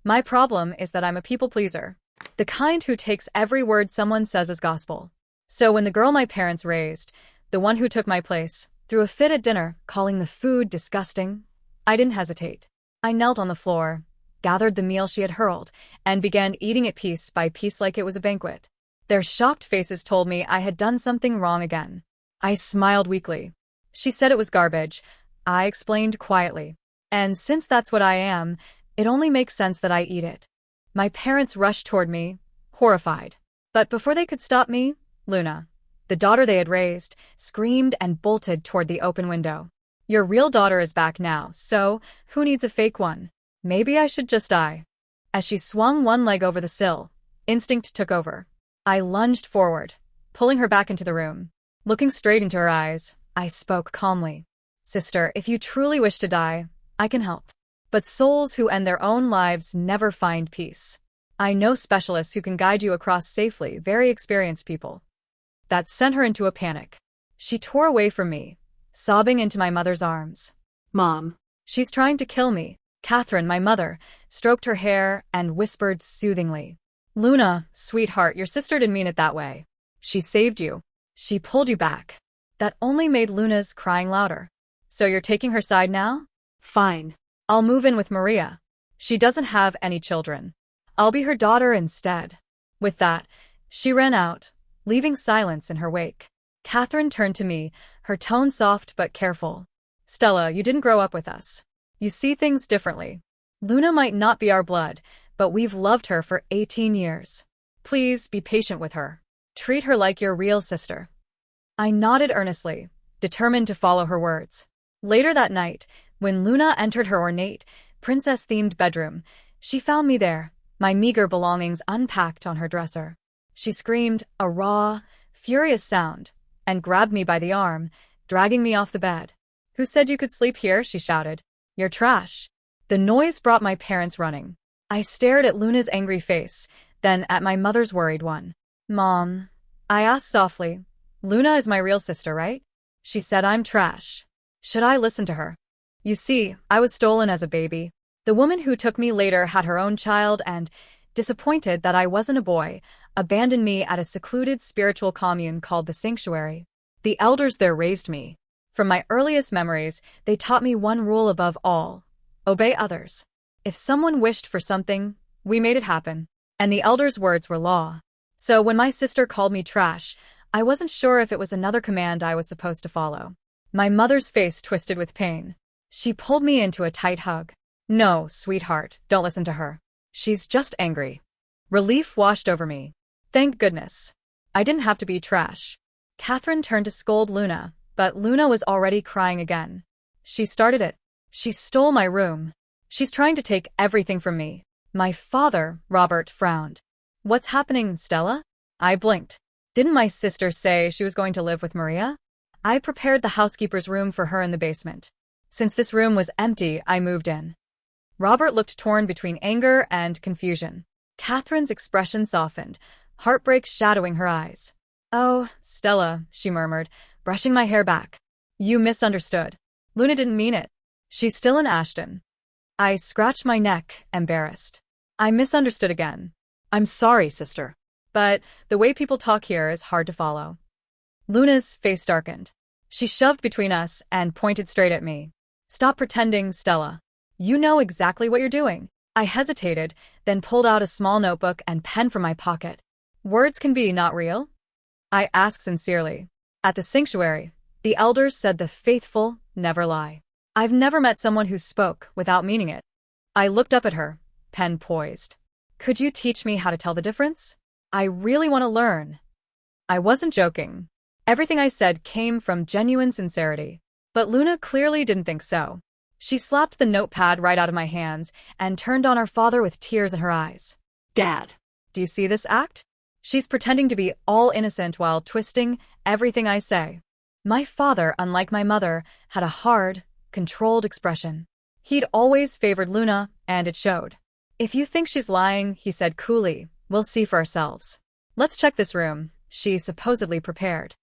My problem is that I'm a people pleaser. The kind who takes every word someone says as gospel. So when the girl my parents raised, the one who took my place, threw a fit at dinner, calling the food disgusting, I didn't hesitate. I knelt on the floor, gathered the meal she had hurled, and began eating it piece by piece like it was a banquet. Their shocked faces told me I had done something wrong again. I smiled weakly. She said it was garbage. I explained quietly. And since that's what I am, it only makes sense that I eat it. My parents rushed toward me, horrified. But before they could stop me, Luna, the daughter they had raised, screamed and bolted toward the open window. Your real daughter is back now, so who needs a fake one? Maybe I should just die. As she swung one leg over the sill, instinct took over. I lunged forward, pulling her back into the room. Looking straight into her eyes, I spoke calmly. Sister, if you truly wish to die, I can help. But souls who end their own lives never find peace. I know specialists who can guide you across safely, very experienced people. That sent her into a panic. She tore away from me, sobbing into my mother's arms. Mom. She's trying to kill me. Catherine, my mother, stroked her hair and whispered soothingly. Luna, sweetheart, your sister didn't mean it that way. She saved you. She pulled you back. That only made Luna's crying louder. So you're taking her side now? Fine. I'll move in with Maria. She doesn't have any children. I'll be her daughter instead. With that, she ran out, leaving silence in her wake. Catherine turned to me, her tone soft but careful. Stella, you didn't grow up with us. You see things differently. Luna might not be our blood, but we've loved her for 18 years. Please be patient with her. Treat her like your real sister. I nodded earnestly, determined to follow her words. Later that night, when Luna entered her ornate, princess-themed bedroom, she found me there, my meager belongings unpacked on her dresser. She screamed a raw, furious sound, and grabbed me by the arm, dragging me off the bed. Who said you could sleep here? She shouted. You're trash. The noise brought my parents running. I stared at Luna's angry face, then at my mother's worried one. Mom, I asked softly, Luna is my real sister, right? She said I'm trash. Should I listen to her? You see, I was stolen as a baby. The woman who took me later had her own child and, disappointed that I wasn't a boy, abandoned me at a secluded spiritual commune called the Sanctuary. The elders there raised me. From my earliest memories, they taught me one rule above all: obey others. If someone wished for something, we made it happen. And the elders' words were law. So when my sister called me trash, I wasn't sure if it was another command I was supposed to follow. My mother's face twisted with pain. She pulled me into a tight hug. No, sweetheart, don't listen to her. She's just angry. Relief washed over me. Thank goodness. I didn't have to be trash. Catherine turned to scold Luna, but Luna was already crying again. She started it. She stole my room. She's trying to take everything from me. My father, Robert, frowned. What's happening, Stella? I blinked. Didn't my sister say she was going to live with Maria? I prepared the housekeeper's room for her in the basement. Since this room was empty, I moved in. Robert looked torn between anger and confusion. Catherine's expression softened, heartbreak shadowing her eyes. Oh, Stella, she murmured, brushing my hair back. You misunderstood. Luna didn't mean it. She's still in Ashton. I scratched my neck, embarrassed. I misunderstood again. I'm sorry, sister. But the way people talk here is hard to follow. Luna's face darkened. She shoved between us and pointed straight at me. Stop pretending, Stella. You know exactly what you're doing. I hesitated, then pulled out a small notebook and pen from my pocket. Words can be not real? I asked sincerely. At the sanctuary, the elders said the faithful never lie. I've never met someone who spoke without meaning it. I looked up at her, pen poised. Could you teach me how to tell the difference? I really want to learn. I wasn't joking. Everything I said came from genuine sincerity. But Luna clearly didn't think so. She slapped the notepad right out of my hands and turned on our father with tears in her eyes. Dad. Do you see this act? She's pretending to be all innocent while twisting everything I say. My father, unlike my mother, had a hard, controlled expression. He'd always favored Luna, and it showed. If you think she's lying, he said coolly, we'll see for ourselves. Let's check this room, she supposedly prepared.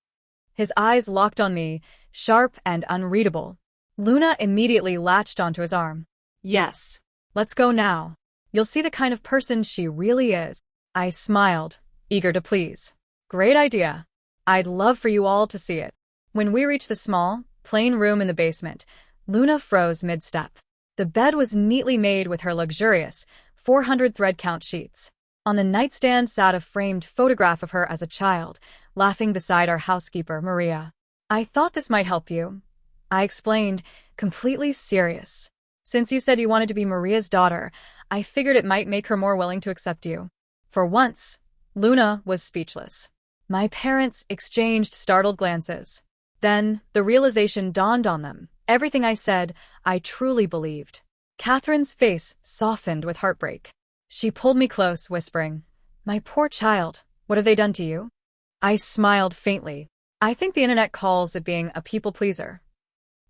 His eyes locked on me, sharp and unreadable. Luna immediately latched onto his arm. Yes. Let's go now. You'll see the kind of person she really is. I smiled, eager to please. Great idea. I'd love for you all to see it. When we reached the small, plain room in the basement, Luna froze mid-step. The bed was neatly made with her luxurious 400 thread count sheets. On the nightstand sat a framed photograph of her as a child, laughing beside our housekeeper, Maria. I thought this might help you, I explained, completely serious. Since you said you wanted to be Maria's daughter, I figured it might make her more willing to accept you. For once, Luna was speechless. My parents exchanged startled glances. Then, the realization dawned on them. Everything I said, I truly believed. Catherine's face softened with heartbreak. She pulled me close, whispering, "My poor child, what have they done to you?" I smiled faintly. I think the internet calls it being a people pleaser.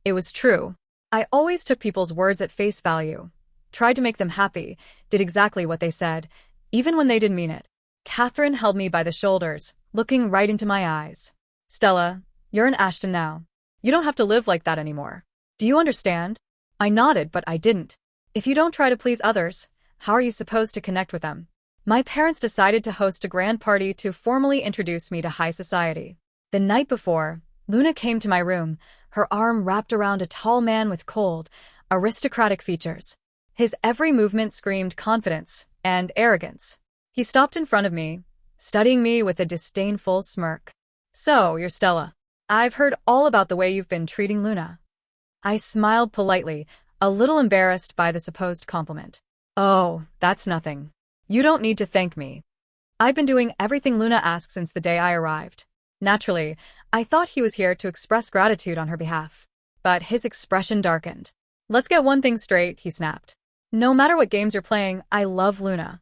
It was true. I always took people's words at face value, tried to make them happy, did exactly what they said, even when they didn't mean it. Catherine held me by the shoulders, looking right into my eyes. "Stella, you're an Ashton now. You don't have to live like that anymore. Do you understand?" I nodded, but I didn't. If you don't try to please others, how are you supposed to connect with them? My parents decided to host a grand party to formally introduce me to high society. The night before, Luna came to my room, her arm wrapped around a tall man with cold, aristocratic features. His every movement screamed confidence and arrogance. He stopped in front of me, studying me with a disdainful smirk. "So, you're Stella. I've heard all about the way you've been treating Luna." I smiled politely, a little embarrassed by the supposed compliment. "Oh, that's nothing. You don't need to thank me. I've been doing everything Luna asked since the day I arrived." Naturally, I thought he was here to express gratitude on her behalf. But his expression darkened. "Let's get one thing straight," he snapped. "No matter what games you're playing, I love Luna.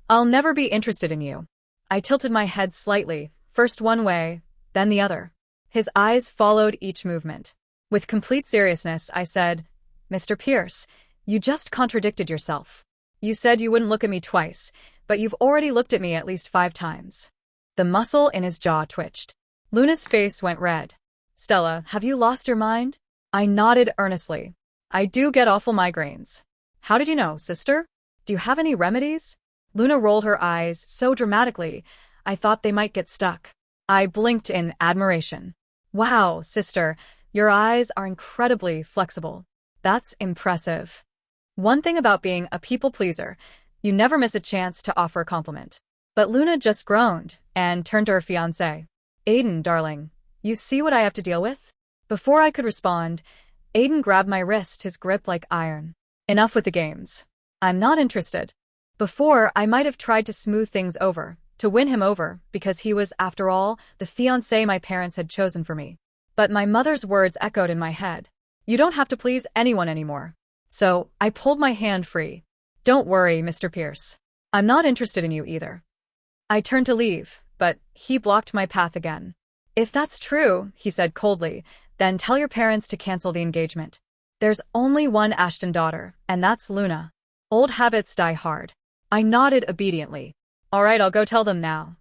I'll never be interested in you." I tilted my head slightly, first one way, then the other. His eyes followed each movement. With complete seriousness, I said, "Mr. Pierce, you just contradicted yourself. You said you wouldn't look at me twice, but you've already looked at me at least 5 times. The muscle in his jaw twitched. Luna's face went red. "Stella, have you lost your mind?" I nodded earnestly. "I do get awful migraines." "How did you know, sister? Do you have any remedies?" Luna rolled her eyes so dramatically, I thought they might get stuck. I blinked in admiration. "Wow, sister, your eyes are incredibly flexible. That's impressive." One thing about being a people pleaser, you never miss a chance to offer a compliment. But Luna just groaned and turned to her fiancé. "Aiden, darling, you see what I have to deal with?" Before I could respond, Aiden grabbed my wrist, his grip like iron. "Enough with the games. I'm not interested." Before, I might have tried to smooth things over, to win him over, because he was, after all, the fiancé my parents had chosen for me. But my mother's words echoed in my head. "You don't have to please anyone anymore." So, I pulled my hand free. "Don't worry, Mr. Pierce. I'm not interested in you either." I turned to leave, but he blocked my path again. "If that's true," he said coldly, "then tell your parents to cancel the engagement. There's only one Ashton daughter, and that's Luna. Old habits die hard." I nodded obediently. "All right, I'll go tell them now."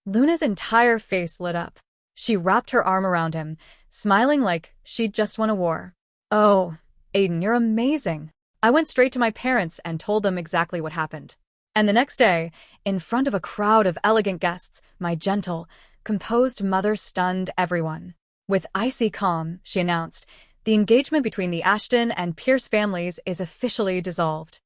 Luna's entire face lit up. She wrapped her arm around him, smiling like she'd just won a war. "Oh, Aiden, you're amazing." I went straight to my parents and told them exactly what happened. And the next day, in front of a crowd of elegant guests, my gentle, composed mother stunned everyone. With icy calm, she announced, "The engagement between the Ashton and Pierce families is officially dissolved."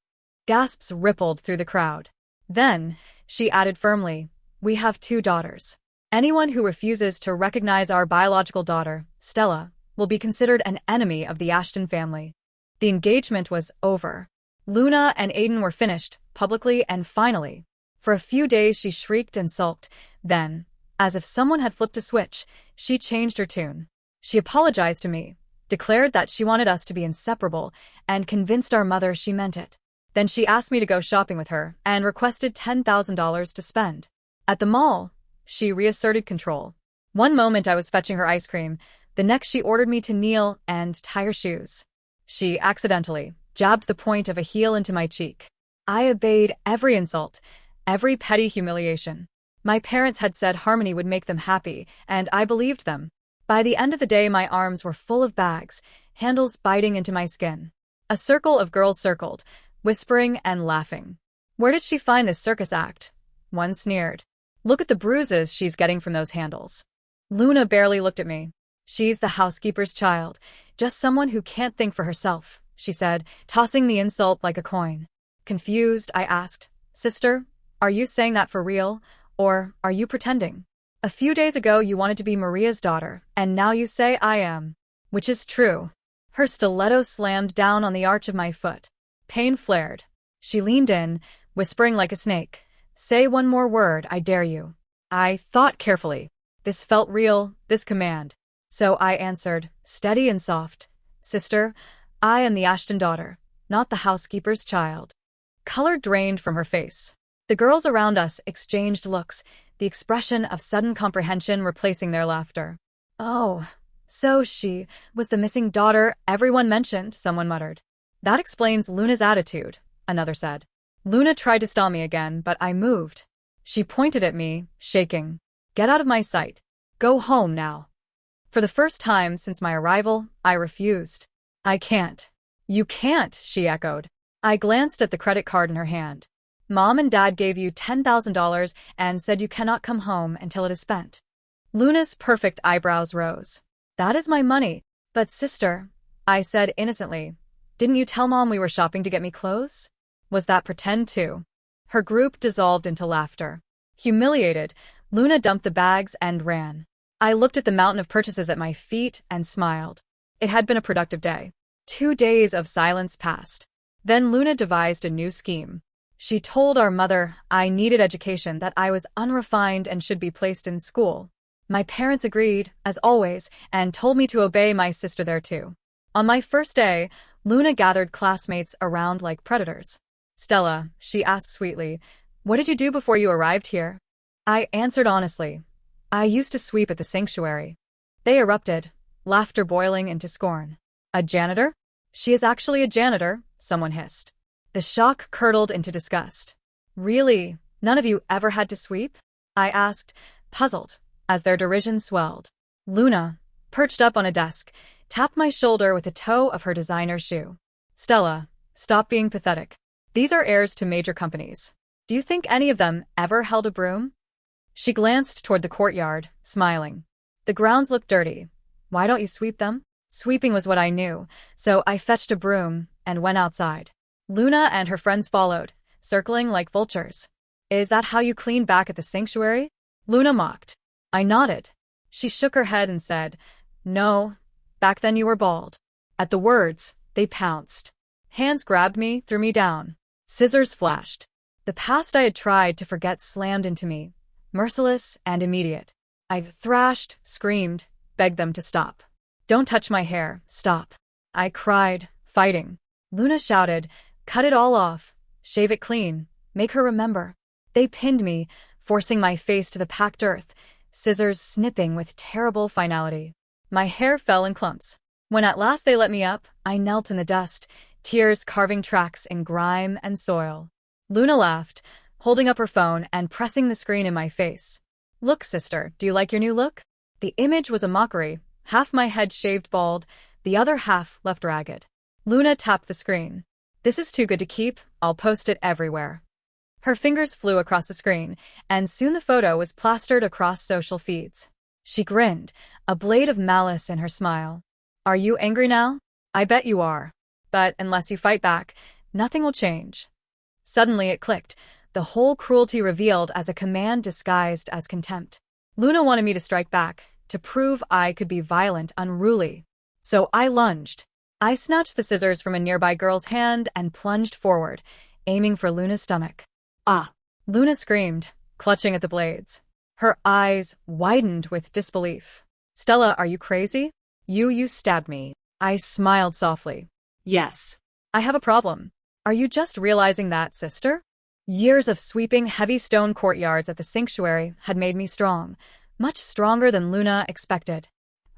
Gasps rippled through the crowd. Then, she added firmly, "We have 2 daughters. Anyone who refuses to recognize our biological daughter, Stella, will be considered an enemy of the Ashton family." The engagement was over. Luna and Aiden were finished, publicly and finally. For a few days she shrieked and sulked, then, as if someone had flipped a switch, she changed her tune. She apologized to me, declared that she wanted us to be inseparable, and convinced our mother she meant it. Then she asked me to go shopping with her and requested $10,000 to spend. At the mall, she reasserted control. One moment I was fetching her ice cream, the next she ordered me to kneel and tie her shoes. She accidentally jabbed the point of a heel into my cheek. I obeyed every insult, every petty humiliation. My parents had said harmony would make them happy, and I believed them. By the end of the day, my arms were full of bags, handles biting into my skin. A circle of girls circled, whispering and laughing. Where did she find this circus act? One sneered. Look at the bruises she's getting from those handles. Luna barely looked at me. She's the housekeeper's child, just someone who can't think for herself, she said, tossing the insult like a coin. Confused, I asked, Sister, are you saying that for real, or are you pretending? A few days ago you wanted to be Maria's daughter, and now you say I am. Which is true. Her stiletto slammed down on the arch of my foot. Pain flared. She leaned in, whispering like a snake. Say one more word, I dare you. I thought carefully. This felt real, this command. So I answered, steady and soft. Sister, I am the Ashton daughter, not the housekeeper's child. Color drained from her face. The girls around us exchanged looks, the expression of sudden comprehension replacing their laughter. Oh, so she was the missing daughter everyone mentioned, someone muttered. That explains Luna's attitude, another said. Luna tried to stall me again, but I moved. She pointed at me, shaking. Get out of my sight. Go home now. For the first time since my arrival, I refused. I can't. You can't, she echoed. I glanced at the credit card in her hand. Mom and Dad gave you $10,000 and said you cannot come home until it is spent. Luna's perfect eyebrows rose. That is my money. But sister, I said innocently, didn't you tell Mom we were shopping to get me clothes? Was that pretend too? Her group dissolved into laughter. Humiliated, Luna dumped the bags and ran. I looked at the mountain of purchases at my feet and smiled. It had been a productive day. 2 days of silence passed. Then Luna devised a new scheme. She told our mother I needed education, that I was unrefined and should be placed in school. My parents agreed, as always, and told me to obey my sister there too. On my first day, Luna gathered classmates around like predators. Stella, she asked sweetly, what did you do before you arrived here? I answered honestly. I used to sweep at the sanctuary. They erupted, laughter boiling into scorn. A janitor? She is actually a janitor, someone hissed. The shock curdled into disgust. Really? None of you ever had to sweep? I asked, puzzled, as their derision swelled. Luna, perched up on a desk, tapped my shoulder with the toe of her designer shoe. Stella, stop being pathetic. These are heirs to major companies. Do you think any of them ever held a broom? She glanced toward the courtyard, smiling. The grounds look dirty. Why don't you sweep them? Sweeping was what I knew, so I fetched a broom and went outside. Luna and her friends followed, circling like vultures. Is that how you clean back at the sanctuary? Luna mocked. I nodded. She shook her head and said, no, back then you were bald. At the words, they pounced. Hands grabbed me, threw me down. Scissors flashed. The past I had tried to forget slammed into me, merciless and immediate. I thrashed, screamed, begged them to stop. Don't touch my hair, stop. I cried, fighting. Luna shouted, cut it all off, shave it clean, make her remember. They pinned me, forcing my face to the packed earth, scissors snipping with terrible finality. My hair fell in clumps. When at last they let me up, I knelt in the dust, tears carving tracks in grime and soil. Luna laughed, holding up her phone and pressing the screen in my face. Look, sister, do you like your new look? The image was a mockery, half my head shaved bald, the other half left ragged. Luna tapped the screen. This is too good to keep, I'll post it everywhere. Her fingers flew across the screen, and soon the photo was plastered across social feeds. She grinned, a blade of malice in her smile. Are you angry now? I bet you are. But unless you fight back, nothing will change. Suddenly it clicked, the whole cruelty revealed as a command disguised as contempt. Luna wanted me to strike back, to prove I could be violent, unruly. So I lunged. I snatched the scissors from a nearby girl's hand and plunged forward, aiming for Luna's stomach. Ah! Luna screamed, clutching at the blades. Her eyes widened with disbelief. Stella, are you crazy? You stabbed me. I smiled softly. Yes. I have a problem. Are you just realizing that, sister? Years of sweeping heavy stone courtyards at the sanctuary had made me strong, much stronger than Luna expected.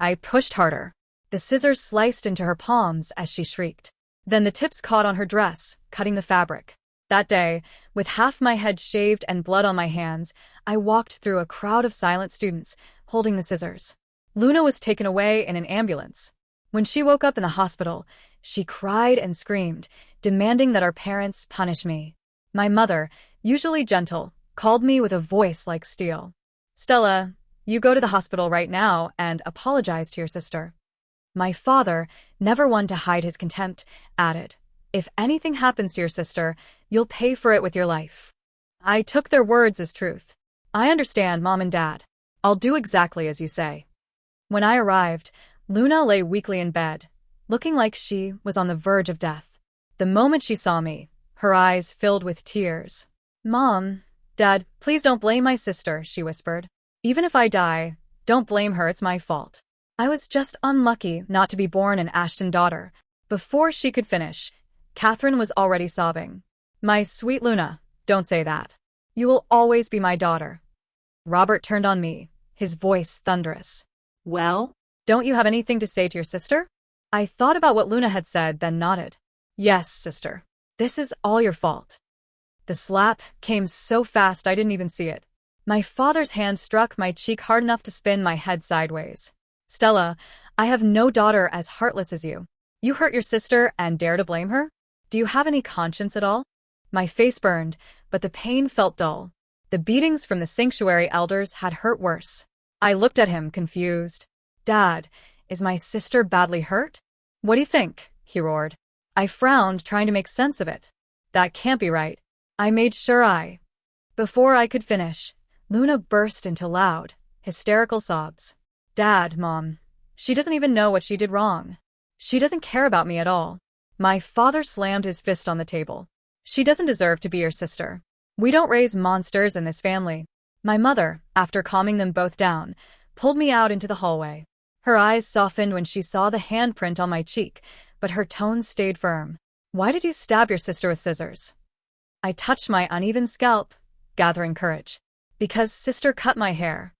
I pushed harder. The scissors sliced into her palms as she shrieked. Then the tips caught on her dress, cutting the fabric. That day, with half my head shaved and blood on my hands, I walked through a crowd of silent students, holding the scissors. Luna was taken away in an ambulance. When she woke up in the hospital, she cried and screamed, demanding that our parents punish me. My mother, usually gentle, called me with a voice like steel. Stella, you go to the hospital right now and apologize to your sister. My father, never one to hide his contempt, added, if anything happens to your sister, you'll pay for it with your life. I took their words as truth. I understand, Mom and Dad. I'll do exactly as you say. When I arrived, Luna lay weakly in bed, looking like she was on the verge of death. The moment she saw me, her eyes filled with tears. Mom, Dad, please don't blame my sister, she whispered. Even if I die, don't blame her, it's my fault. I was just unlucky not to be born an Ashton daughter. Before she could finish, Catherine was already sobbing. My sweet Luna, don't say that. You will always be my daughter. Robert turned on me, his voice thunderous. Well? Don't you have anything to say to your sister? I thought about what Luna had said, then nodded. Yes, sister. This is all your fault. The slap came so fast I didn't even see it. My father's hand struck my cheek hard enough to spin my head sideways. Stella, I have no daughter as heartless as you. You hurt your sister and dare to blame her? Do you have any conscience at all? My face burned, but the pain felt dull. The beatings from the sanctuary elders had hurt worse. I looked at him, confused. Dad, is my sister badly hurt? What do you think? He roared. I frowned, trying to make sense of it. That can't be right. I made sure Before I could finish, Luna burst into loud, hysterical sobs. Dad, Mom, she doesn't even know what she did wrong. She doesn't care about me at all. My father slammed his fist on the table. She doesn't deserve to be your sister. We don't raise monsters in this family. My mother, after calming them both down, pulled me out into the hallway. Her eyes softened when she saw the handprint on my cheek, but her tone stayed firm. Why did you stab your sister with scissors? I touched my uneven scalp, gathering courage. Because sister cut my hair.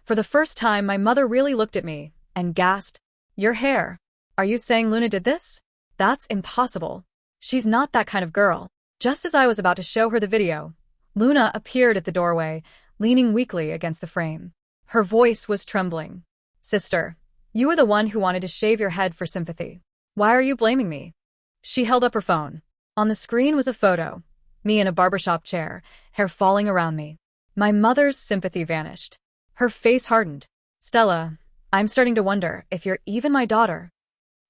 For the first time, my mother really looked at me and gasped, Your hair? Are you saying Luna did this? That's impossible. She's not that kind of girl. Just as I was about to show her the video, Luna appeared at the doorway, leaning weakly against the frame. Her voice was trembling. Sister, you were the one who wanted to shave your head for sympathy. Why are you blaming me? She held up her phone. On the screen was a photo. Me in a barbershop chair, hair falling around me. My mother's sympathy vanished. Her face hardened. Stella, I'm starting to wonder if you're even my daughter.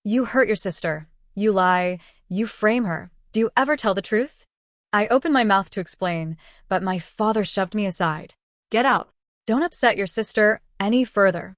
You hurt your sister. You lie. You frame her. Do you ever tell the truth? I opened my mouth to explain, but my father shoved me aside. Get out. Don't upset your sister any further.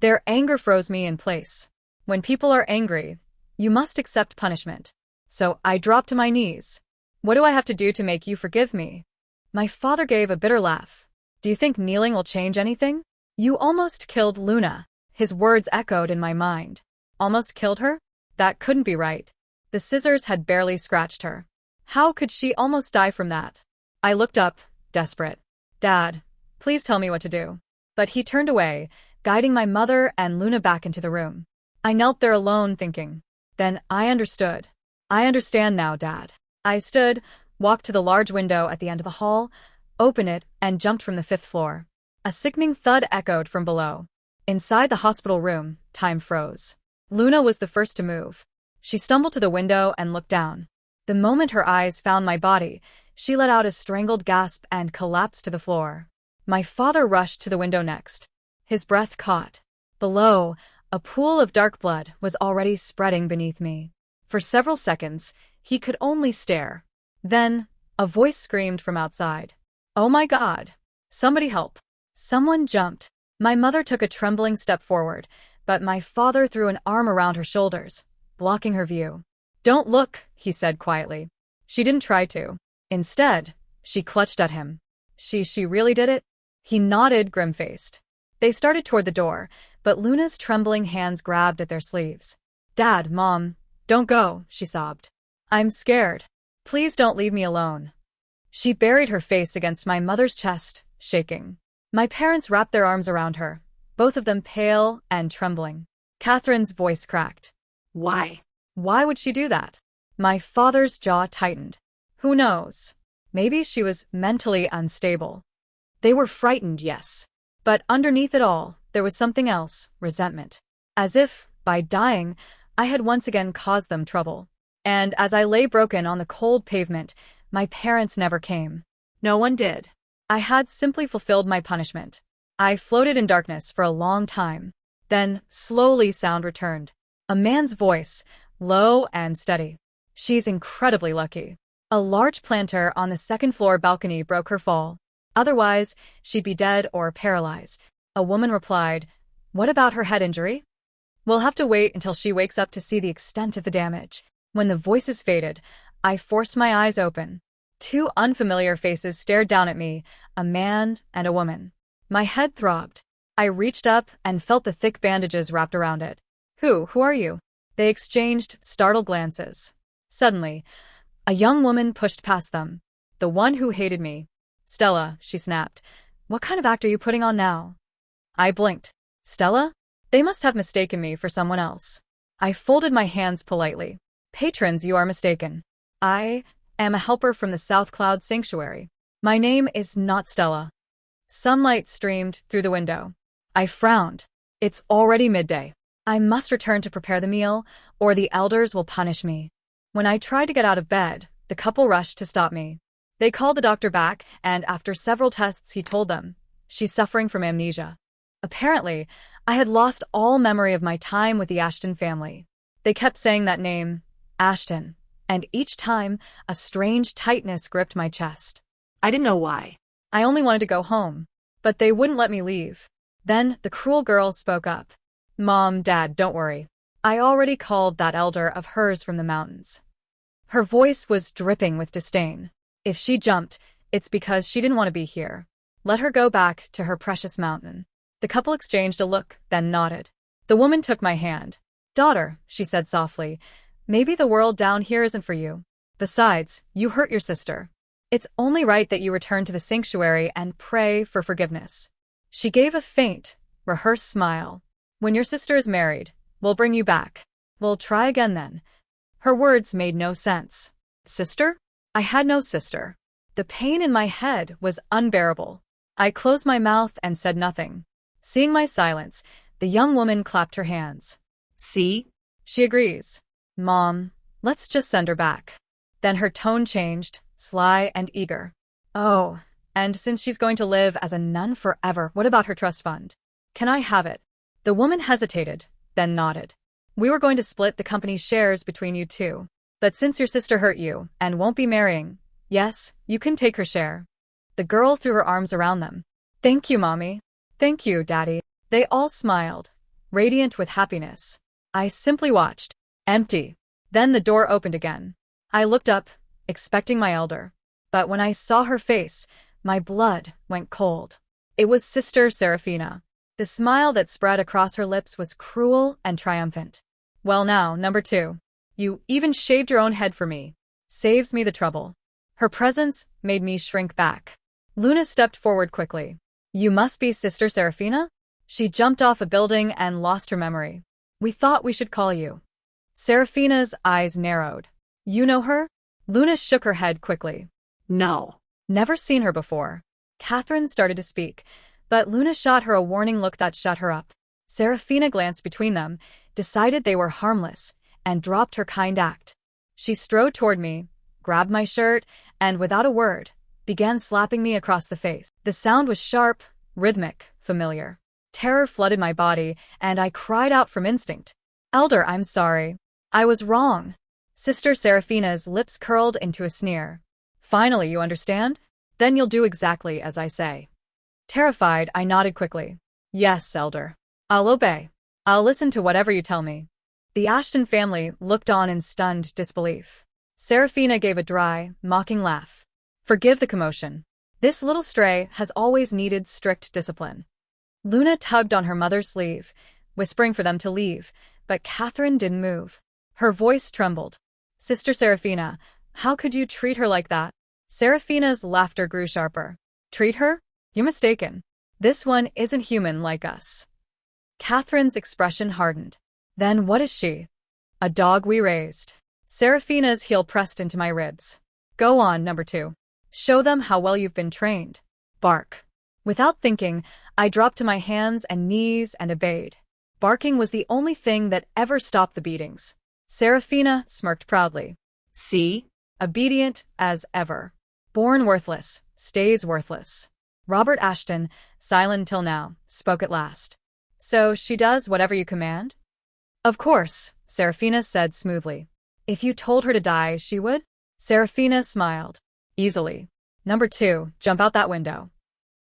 Their anger froze me in place. When people are angry, you must accept punishment. So I dropped to my knees. What do I have to do to make you forgive me? My father gave a bitter laugh. Do you think kneeling will change anything? You almost killed Luna. His words echoed in my mind. Almost killed her? That couldn't be right. The scissors had barely scratched her. How could she almost die from that? I looked up, desperate. Dad, please tell me what to do. But he turned away, guiding my mother and Luna back into the room. I knelt there alone, thinking. Then I understood. I understand now, Dad. I stood, walked to the large window at the end of the hall, opened it, and jumped from the 5th floor. A sickening thud echoed from below. Inside the hospital room, time froze. Luna was the first to move. She stumbled to the window and looked down. The moment her eyes found my body, she let out a strangled gasp and collapsed to the floor. My father rushed to the window next. His breath caught. Below, a pool of dark blood was already spreading beneath me. For several seconds, he could only stare. Then, a voice screamed from outside. Oh my God! Somebody help! Someone jumped. My mother took a trembling step forward, but my father threw an arm around her shoulders, blocking her view. Don't look, he said quietly. She didn't try to. Instead, she clutched at him. She really did it? He nodded, grim-faced. They started toward the door, but Luna's trembling hands grabbed at their sleeves. Dad, Mom, don't go, she sobbed. I'm scared. Please don't leave me alone. She buried her face against my mother's chest, shaking. My parents wrapped their arms around her, both of them pale and trembling. Catherine's voice cracked. Why? Why would she do that? My father's jaw tightened. Who knows? Maybe she was mentally unstable. They were frightened, yes. But underneath it all, there was something else, resentment. As if, by dying, I had once again caused them trouble. And as I lay broken on the cold pavement, My parents never came. No one did. I had simply fulfilled my punishment. I floated in darkness for a long time. Then, slowly, sound returned. A man's voice, low and steady. She's incredibly lucky. A large planter on the second-floor balcony broke her fall. Otherwise, she'd be dead or paralyzed. A woman replied, "What about her head injury?" "We'll have to wait until she wakes up to see the extent of the damage." When the voices faded, I forced my eyes open. Two unfamiliar faces stared down at me, a man and a woman. My head throbbed. I reached up and felt the thick bandages wrapped around it. Who are you?" They exchanged startled glances. Suddenly, a young woman pushed past them. The one who hated me. "Stella," she snapped. "What kind of act are you putting on now?" I blinked. Stella? They must have mistaken me for someone else. I folded my hands politely. "Patrons, you are mistaken. I am a helper from the South Cloud Sanctuary. My name is not Stella." Sunlight streamed through the window. I frowned. It's already midday. I must return to prepare the meal, or the elders will punish me. When I tried to get out of bed, the couple rushed to stop me. They called the doctor back, and after several tests he told them, "She's suffering from amnesia." Apparently, I had lost all memory of my time with the Ashton family. They kept saying that name, Ashton, and each time, a strange tightness gripped my chest. I didn't know why. I only wanted to go home, but they wouldn't let me leave. Then the cruel girl spoke up. "Mom, Dad, don't worry. I already called that elder of hers from the mountains." Her voice was dripping with disdain. "If she jumped, it's because she didn't want to be here. Let her go back to her precious mountain." The couple exchanged a look, then nodded. The woman took my hand. "Daughter," she said softly, "maybe the world down here isn't for you. Besides, you hurt your sister. It's only right that you return to the sanctuary and pray for forgiveness." She gave a faint, rehearsed smile. "When your sister is married, we'll bring you back. We'll try again then." Her words made no sense. Sister? I had no sister. The pain in my head was unbearable. I closed my mouth and said nothing. Seeing my silence, the young woman clapped her hands. "See? She agrees. Mom, let's just send her back." Then her tone changed, sly and eager. "Oh, and since she's going to live as a nun forever, what about her trust fund? Can I have it?" The woman hesitated, then nodded. "We were going to split the company's shares between you two. But since your sister hurt you and won't be marrying, yes, you can take her share." The girl threw her arms around them. "Thank you, Mommy. Thank you, Daddy." They all smiled, radiant with happiness. I simply watched. Empty. Then the door opened again. I looked up, expecting my elder. But when I saw her face, my blood went cold. It was Sister Serafina. The smile that spread across her lips was cruel and triumphant. "Well now, number 2. You even shaved your own head for me. Saves me the trouble." Her presence made me shrink back. Luna stepped forward quickly. "You must be Sister Serafina?" She jumped off a building and lost her memory. "We thought we should call you." Serafina's eyes narrowed. "You know her?" Luna shook her head quickly. No. "Never seen her before." Catherine started to speak, but Luna shot her a warning look that shut her up. Serafina glanced between them, decided they were harmless, and dropped her kind act. She strode toward me, grabbed my shirt, and without a word, began slapping me across the face. The sound was sharp, rhythmic, familiar. Terror flooded my body, and I cried out from instinct. "Elder, I'm sorry. I was wrong." Sister Serafina's lips curled into a sneer. "Finally, you understand? Then you'll do exactly as I say." Terrified, I nodded quickly. "Yes, Elder. I'll obey. I'll listen to whatever you tell me." The Ashton family looked on in stunned disbelief. Serafina gave a dry, mocking laugh. "Forgive the commotion. This little stray has always needed strict discipline." Luna tugged on her mother's sleeve, whispering for them to leave, but Catherine didn't move. Her voice trembled. "Sister Serafina, how could you treat her like that?" Serafina's laughter grew sharper. "Treat her? You're mistaken. This one isn't human like us." Catherine's expression hardened. "Then what is she?" "A dog we raised." Serafina's heel pressed into my ribs. "Go on, number 2. Show them how well you've been trained. Bark." Without thinking, I dropped to my hands and knees and obeyed. Barking was the only thing that ever stopped the beatings. Serafina smirked proudly. "See? obedient as ever. Born worthless, stays worthless. Robert Ashton, silent till now, spoke at last. So she does whatever you command? Of course, Serafina said smoothly. If you told her to die, she would? Serafina smiled. Easily. Number 2, jump out that window.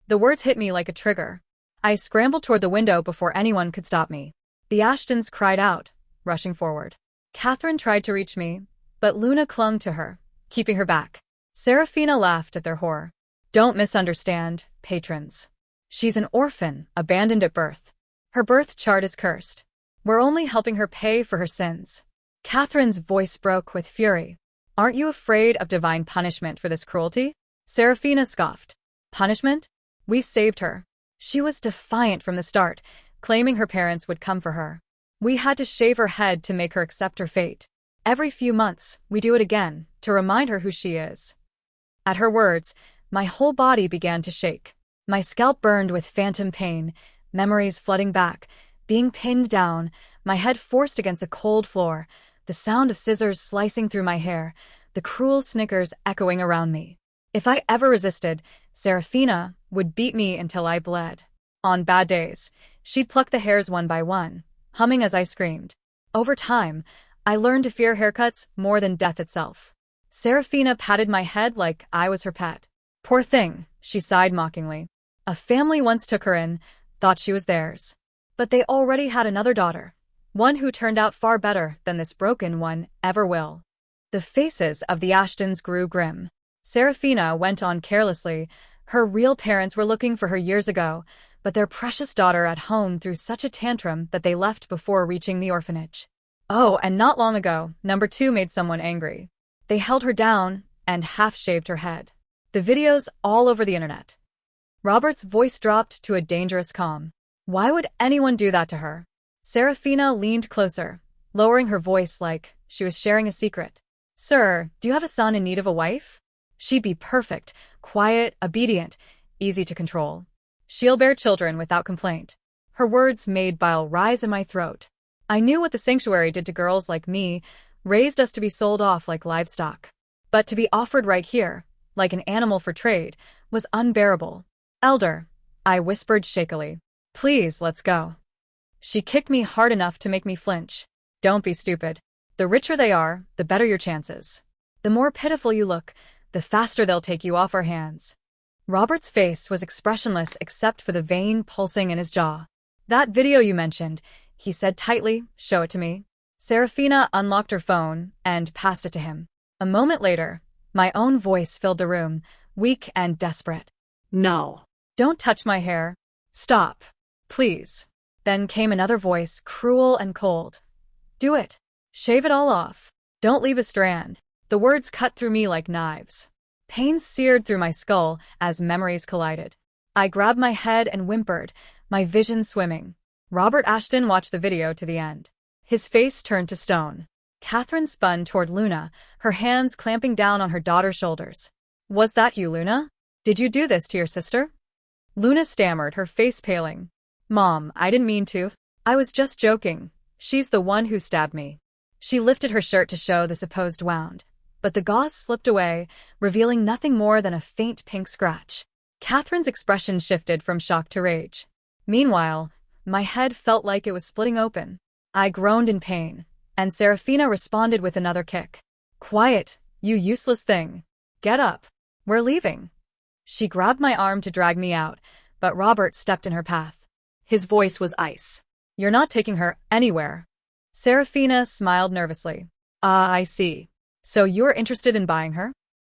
The words hit me like a trigger. I scrambled toward the window before anyone could stop me. The Ashtons cried out, rushing forward. Catherine tried to reach me, but Luna clung to her, keeping her back. Serafina laughed at their horror. Don't misunderstand, patrons. She's an orphan, abandoned at birth. Her birth chart is cursed. We're only helping her pay for her sins. Catherine's voice broke with fury. Aren't you afraid of divine punishment for this cruelty? Serafina scoffed. Punishment? We saved her. She was defiant from the start, claiming her parents would come for her. We had to shave her head to make her accept her fate. Every few months, we do it again, to remind her who she is. At her words, my whole body began to shake. My scalp burned with phantom pain, memories flooding back, being pinned down, my head forced against the cold floor, the sound of scissors slicing through my hair, the cruel snickers echoing around me. If I ever resisted, Serafina would beat me until I bled. On bad days, she'd pluck the hairs one by one, humming as I screamed. Over time, I learned to fear haircuts more than death itself. Serafina patted my head like I was her pet. Poor thing, she sighed mockingly. A family once took her in, thought she was theirs. But they already had another daughter, one who turned out far better than this broken one ever will. The faces of the Ashtons grew grim. Serafina went on carelessly. Her real parents were looking for her years ago, but their precious daughter at home threw such a tantrum that they left before reaching the orphanage. Oh, and not long ago, number 2 made someone angry. They held her down and half-shaved her head. The videos all over the internet. Robert's voice dropped to a dangerous calm. Why would anyone do that to her? Serafina leaned closer, lowering her voice like she was sharing a secret. Sir, do you have a son in need of a wife? She'd be perfect, quiet, obedient, easy to control. She'll bear children without complaint. Her words made bile rise in my throat. I knew what the sanctuary did to girls like me, raised us to be sold off like livestock. But to be offered right here, like an animal for trade, was unbearable. Elder, I whispered shakily. Please, let's go. She kicked me hard enough to make me flinch. Don't be stupid. The richer they are, the better your chances. The more pitiful you look, the faster they'll take you off our hands. Robert's face was expressionless except for the vein pulsing in his jaw. That video you mentioned, he said tightly, show it to me. Serafina unlocked her phone and passed it to him. A moment later, my own voice filled the room, weak and desperate. No. Don't touch my hair. Stop. Please. Then came another voice, cruel and cold. Do it. Shave it all off. Don't leave a strand. The words cut through me like knives. Pain seared through my skull as memories collided. I grabbed my head and whimpered, my vision swimming. Robert Ashton watched the video to the end. His face turned to stone. Catherine spun toward Luna, her hands clamping down on her daughter's shoulders. Was that you, Luna? Did you do this to your sister? Luna stammered, her face paling. Mom, I didn't mean to. I was just joking. She's the one who stabbed me. She lifted her shirt to show the supposed wound, but the gauze slipped away, revealing nothing more than a faint pink scratch. Catherine's expression shifted from shock to rage. Meanwhile, my head felt like it was splitting open. I groaned in pain, and Serafina responded with another kick. Quiet, you useless thing. Get up. We're leaving. She grabbed my arm to drag me out, but Robert stepped in her path. His voice was ice. You're not taking her anywhere. Serafina smiled nervously. Ah, I see. So you're interested in buying her?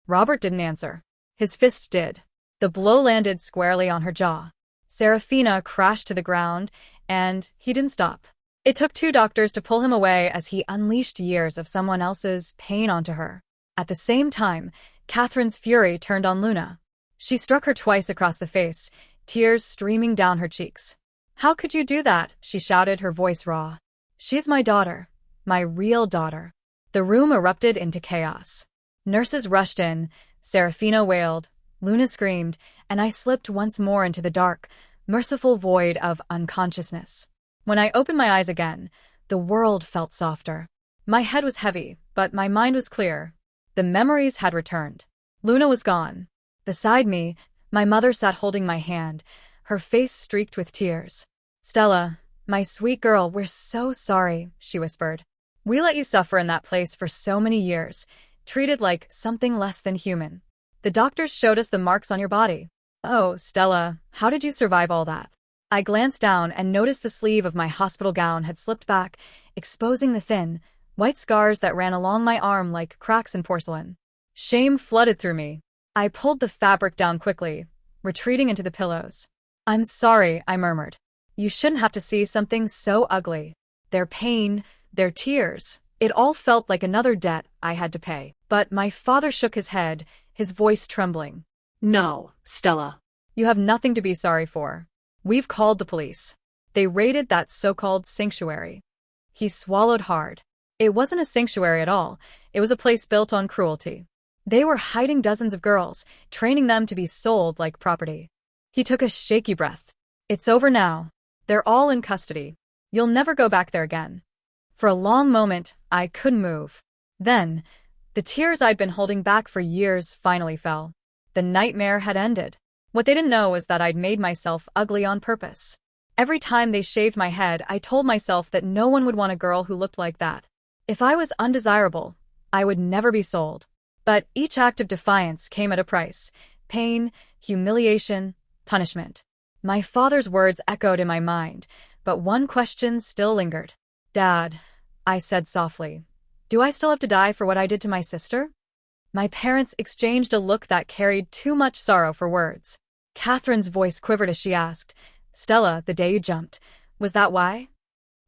Robert didn't answer. His fist did. The blow landed squarely on her jaw. Serafina crashed to the ground, and he didn't stop. It took 2 doctors to pull him away as he unleashed years of someone else's pain onto her. At the same time, Catherine's fury turned on Luna. She struck her twice across the face, tears streaming down her cheeks. How could you do that? She shouted, her voice raw. She's my daughter. My real daughter. The room erupted into chaos. Nurses rushed in, Serafina wailed, Luna screamed, and I slipped once more into the dark, merciful void of unconsciousness. When I opened my eyes again, the world felt softer. My head was heavy, but my mind was clear. The memories had returned. Luna was gone. Beside me, my mother sat holding my hand, her face streaked with tears. "Stella, my sweet girl, we're so sorry," she whispered. "We let you suffer in that place for so many years, treated like something less than human. The doctors showed us the marks on your body. Oh, Stella, how did you survive all that?" I glanced down and noticed the sleeve of my hospital gown had slipped back, exposing the thin, white scars that ran along my arm like cracks in porcelain. Shame flooded through me. I pulled the fabric down quickly, retreating into the pillows. "I'm sorry," I murmured. "You shouldn't have to see something so ugly. Their pain, their tears, it all felt like another debt I had to pay." But my father shook his head, his voice trembling. No, Stella. "You have nothing to be sorry for. We've called the police. They raided that so-called sanctuary." He swallowed hard. It wasn't a sanctuary at all. It was a place built on cruelty. They were hiding dozens of girls, training them to be sold like property. He took a shaky breath. "It's over now. They're all in custody. You'll never go back there again." For a long moment, I couldn't move. Then, the tears I'd been holding back for years finally fell. The nightmare had ended. What they didn't know was that I'd made myself ugly on purpose. Every time they shaved my head, I told myself that no one would want a girl who looked like that. If I was undesirable, I would never be sold. But each act of defiance came at a price: pain, humiliation, punishment. My father's words echoed in my mind, but one question still lingered. "Dad," I said softly, "do I still have to die for what I did to my sister?" My parents exchanged a look that carried too much sorrow for words. Catherine's voice quivered as she asked, "Stella, the day you jumped, was that why?"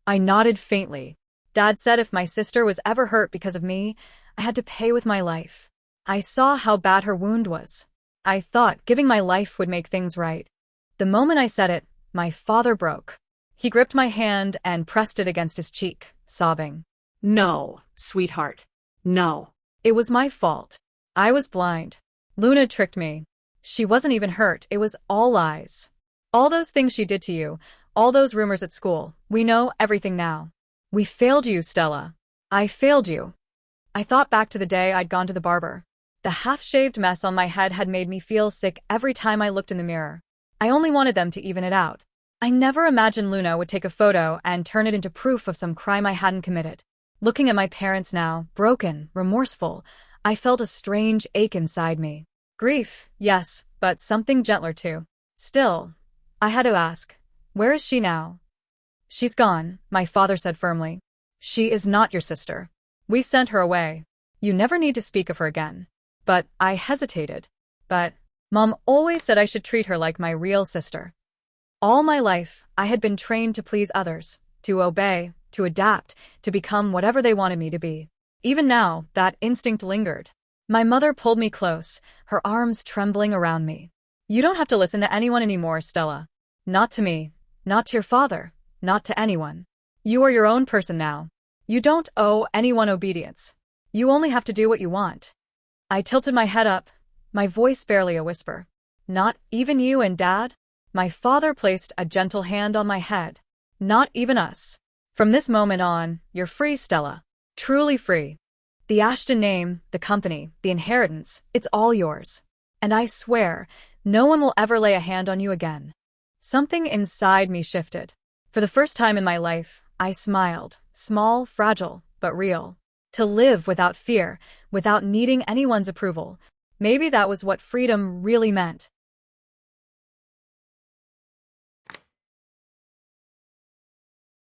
I nodded faintly. Dad said if my sister was ever hurt because of me, I had to pay with my life. I saw how bad her wound was. I thought giving my life would make things right. The moment I said it, my father broke. He gripped my hand and pressed it against his cheek, sobbing. No, sweetheart. No. It was my fault. I was blind. Luna tricked me. She wasn't even hurt. It was all lies. All those things she did to you, all those rumors at school, we know everything now. We failed you, Stella. I failed you. I thought back to the day I'd gone to the barber. The half-shaved mess on my head had made me feel sick every time I looked in the mirror. I only wanted them to even it out. I never imagined Luna would take a photo and turn it into proof of some crime I hadn't committed. Looking at my parents now, broken, remorseful, I felt a strange ache inside me. Grief, yes, but something gentler too. Still, I had to ask, where is she now? She's gone, my father said firmly. She is not your sister. We sent her away. You never need to speak of her again. But I hesitated. But Mom always said I should treat her like my real sister. All my life, I had been trained to please others, to obey, to adapt, to become whatever they wanted me to be. Even now, that instinct lingered. My mother pulled me close, her arms trembling around me. You don't have to listen to anyone anymore, Stella. Not to me, not to your father, not to anyone. You are your own person now. You don't owe anyone obedience. You only have to do what you want. I tilted my head up, my voice barely a whisper. Not even you and Dad? My father placed a gentle hand on my head. Not even us. From this moment on, you're free, Stella. Truly free. The Ashton name, the company, the inheritance, it's all yours. And I swear, no one will ever lay a hand on you again. Something inside me shifted. For the first time in my life, I smiled, small, fragile, but real. To live without fear, without needing anyone's approval. Maybe that was what freedom really meant.